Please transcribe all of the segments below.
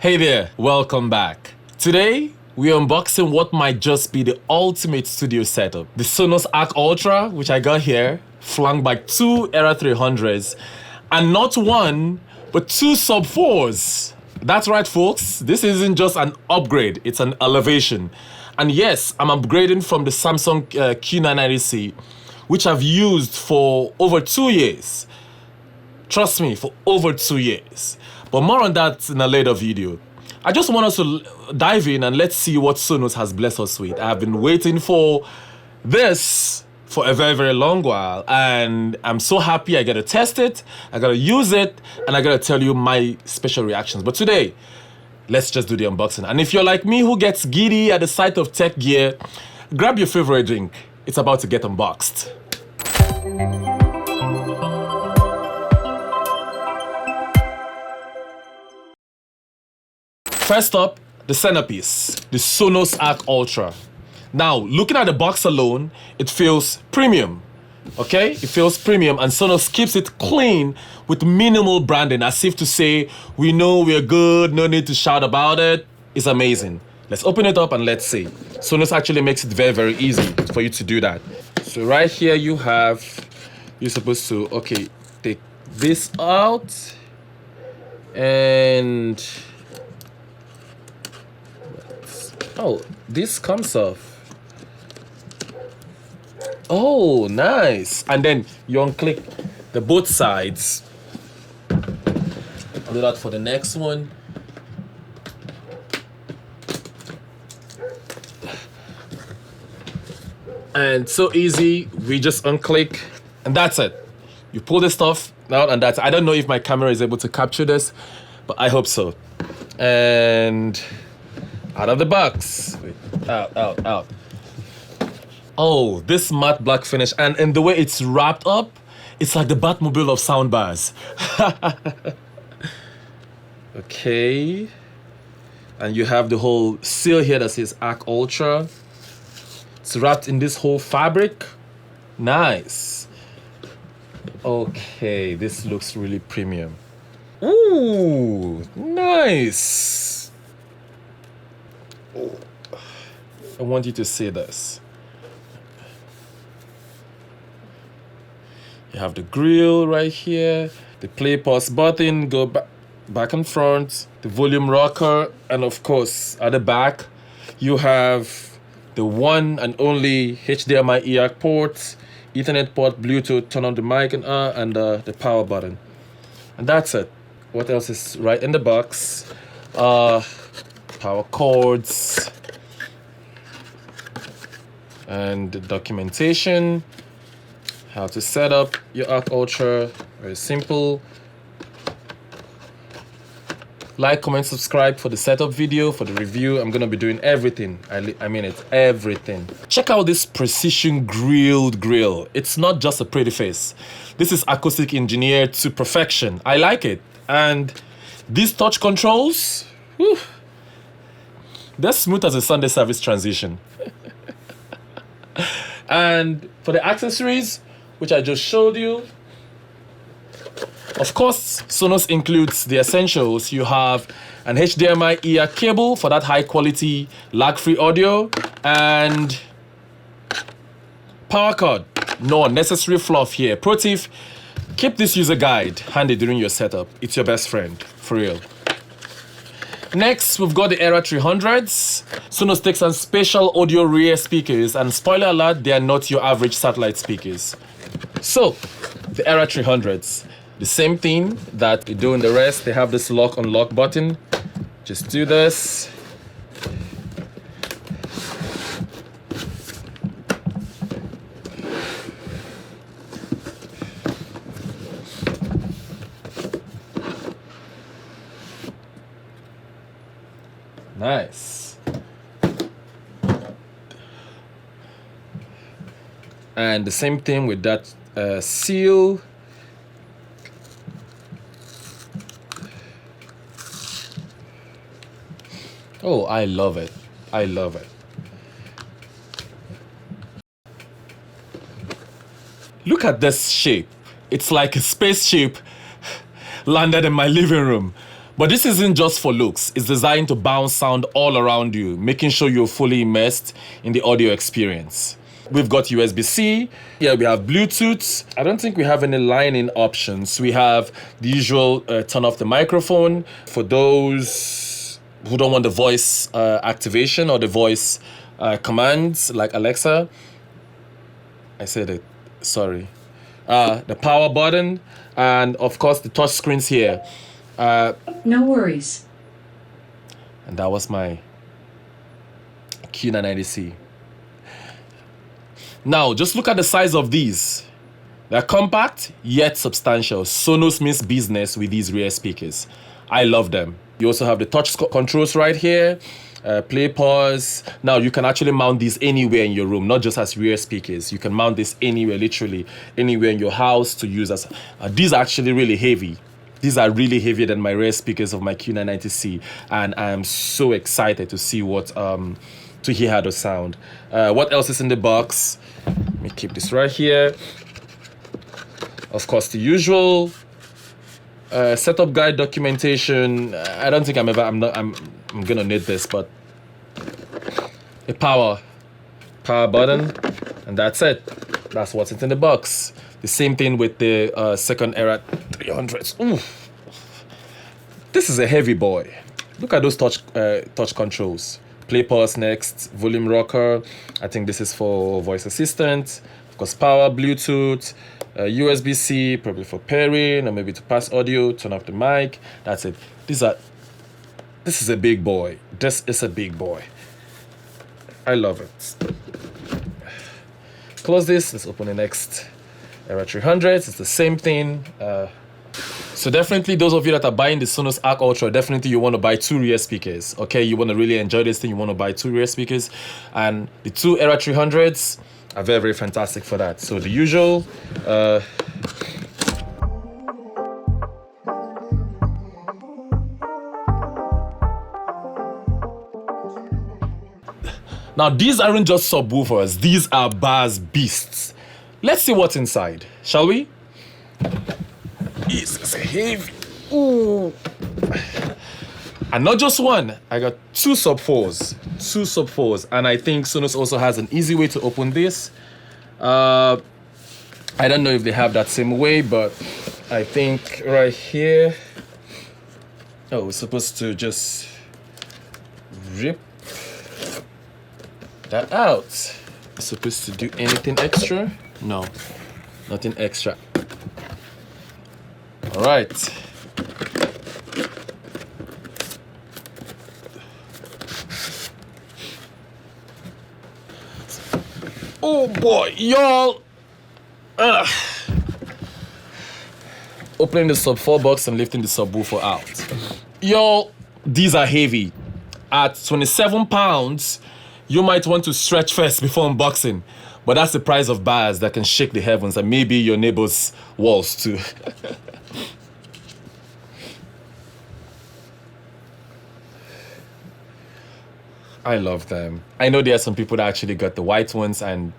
Hey there, welcome back. Today, we're unboxing what might just be the ultimate studio setup. The Sonos Arc Ultra, which I got here, flanked by two Era 300s, and not one, but two sub-4s. That's right, folks, this isn't just an upgrade, it's an elevation. And yes, I'm upgrading from the Samsung Q990C, which I've used for over 2 years. Trust me, for over 2 years. But more on that in a later video. I just want us to dive in and let's see what Sonos has blessed us with. I've been waiting for this for a very, very long while, and I'm so happy I get to test it, I gotta use it, and I gotta tell you my special reactions. But today, let's just do the unboxing. And if you're like me who gets giddy at the sight of tech gear, grab your favorite drink. It's about to get unboxed. First up, the centerpiece, the Sonos Arc Ultra. Now, looking at the box alone, it feels premium, okay? It feels premium, and Sonos keeps it clean with minimal branding, as if to say, we know we're good, no need to shout about it. It's amazing. Let's open it up and let's see. Sonos actually makes it very, very easy for you to do that. So right here you're supposed to, okay, take this out, and oh, this comes off. Oh, nice. And then you unclick the both sides. I'll do that for the next one. And so easy, we just unclick, and that's it. You pull this stuff out, and that's it. I don't know if my camera is able to capture this, but I hope so. And out of the box. Wait, out. Oh, this matte black finish, and in the way it's wrapped up, it's like the Batmobile of soundbars. Okay. And you have the whole seal here that says Arc Ultra. It's wrapped in this whole fabric. Nice. Okay, this looks really premium. Ooh, nice. I want you to see this. You have the grill right here, the play pause button, go back and front, the volume rocker, and of course at the back you have the one and only HDMI EAC port, Ethernet port, Bluetooth, turn on the mic and the power button. And that's it. What else is right in the box? Power cords and the documentation, how to set up your Arc Ultra. Very simple. Like, comment, subscribe for the setup video, for the review. I'm gonna be doing everything. I mean it, everything. Check out this precision grilled grill. It's not just a pretty face. This is acoustic engineered to perfection. I like it. And these touch controls, whew, they're smooth as a Sunday service transition. And for the accessories, which I just showed you, of course, Sonos includes the essentials. You have an HDMI EAC cable for that high quality lag-free audio, and power cord. No unnecessary fluff here. Pro tip, keep this user guide handy during your setup. It's your best friend, for real. Next, we've got the Era 300s. Sonos takes on spatial audio rear speakers, and spoiler alert, they are not your average satellite speakers. So, the Era 300s, the same thing that they do in the rest. They have this lock unlock button. Just do this. Nice. And the same thing with that seal. Oh, I love it. I love it. Look at this shape. It's like a spaceship landed in my living room. But this isn't just for looks. It's designed to bounce sound all around you, making sure you're fully immersed in the audio experience. We've got USB-C. Yeah, we have Bluetooth. I don't think we have any line-in options. We have the usual turn off the microphone for those who don't want the voice activation or the voice commands like Alexa. I said it, sorry. The power button, and of course the touch screens here. No worries. And that was my Q990C. Now, just look at the size of these. They're compact, yet substantial. Sonos means business with these rear speakers. I love them. You also have the touch controls right here. Play, pause. Now, you can actually mount these anywhere in your room, not just as rear speakers. You can mount this anywhere, literally anywhere in your house to use as... these are actually really heavy. These are really heavier than my rear speakers of my Q990C, and I am so excited to see what to hear how they sound. What else is in the box? Let me keep this right here. Of course, the usual setup guide documentation. I don't think I'm gonna need this, but a power button, and that's it. That's what's in the box. The same thing with the second era 300s. Ooh. This is a heavy boy. Look at those touch controls. Play, pause, next, volume rocker. I think this is for voice assistant. Of course, power, Bluetooth, USB-C, probably for pairing or maybe to pass audio, turn off the mic. That's it. This is a big boy. This is a big boy. I love it. Close this. Let's open the next Era 300s. It's the same thing. So definitely those of you that are buying the Sonos Arc Ultra, definitely you want to buy 2 rear speakers. Okay, you want to really enjoy this thing, you want to buy 2 rear speakers. And the 2 Era 300s are very, very fantastic for that. So the usual... Now, these aren't just subwoofers. These are bass beasts. Let's see what's inside, shall we? This is heavy. Ooh. And not just one. I got 2 sub-4s. 2 sub-4s. And I think Sonos also has an easy way to open this. I don't know if they have that same way, but I think right here... Oh, we're supposed to just rip that out. Supposed to do anything extra? No, nothing extra. All right. Oh boy, y'all. Opening the sub-4 box and lifting the subwoofer out. Y'all, these are heavy. At 27 pounds, you might want to stretch first before unboxing, but that's the price of bars that can shake the heavens and maybe your neighbor's walls too. I love them. I know there are some people that actually got the white ones and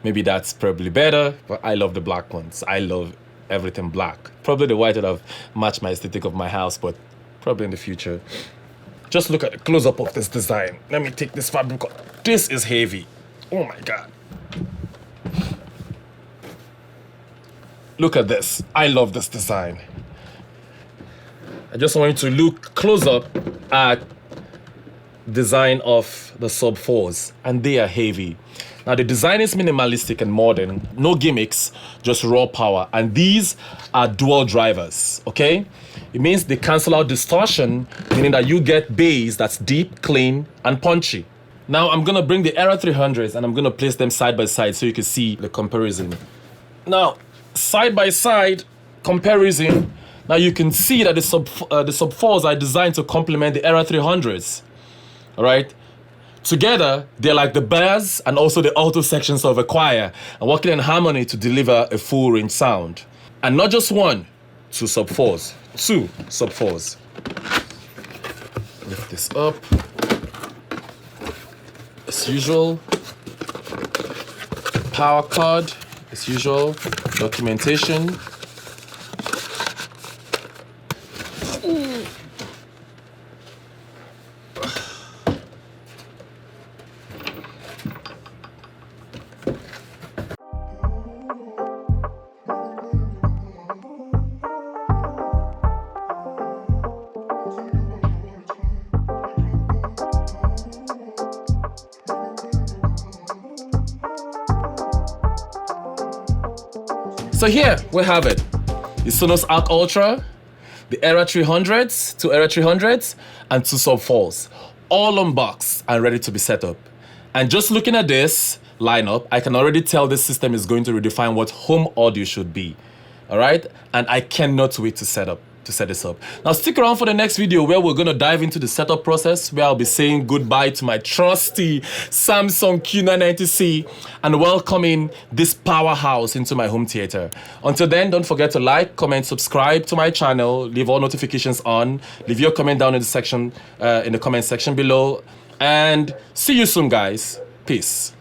maybe that's probably better, but I love the black ones. I love everything black. Probably the white would have matched my aesthetic of my house, but probably in the future. Just look at the close-up of this design. Let me take this fabric off. This is heavy. Oh my God. Look at this. I love this design. I just want you to look close up at design of the sub-4s, and they are heavy. Now the design is minimalistic and modern, no gimmicks, just raw power, and these are dual drivers, okay? It means they cancel out distortion, meaning that you get bass that's deep, clean, and punchy. Now I'm gonna bring the Era 300s and I'm gonna place them side by side so you can see the comparison. Now, side by side comparison, now you can see that the sub-4s are designed to complement the Era 300s. All right, together they're like the bass and also the alto sections of a choir and working in harmony to deliver a full range sound. And not just 1, 2 sub-4s, 2 sub-4s. Lift this up. As usual, power cord, as usual, documentation. So here we have it. The Sonos Arc Ultra, the Era 300s, two Era 300s, and two Sub-4s, all unboxed and ready to be set up. And just looking at this lineup, I can already tell this system is going to redefine what home audio should be. All right? And I cannot wait to set this up. Now stick around for the next video where we're going to dive into the setup process, where I'll be saying goodbye to my trusty Samsung Q990C and welcoming this powerhouse into my home theater. Until then, don't forget to like, comment, subscribe to my channel, leave all notifications on, leave your comment down in the comment section below, and see you soon, guys. Peace.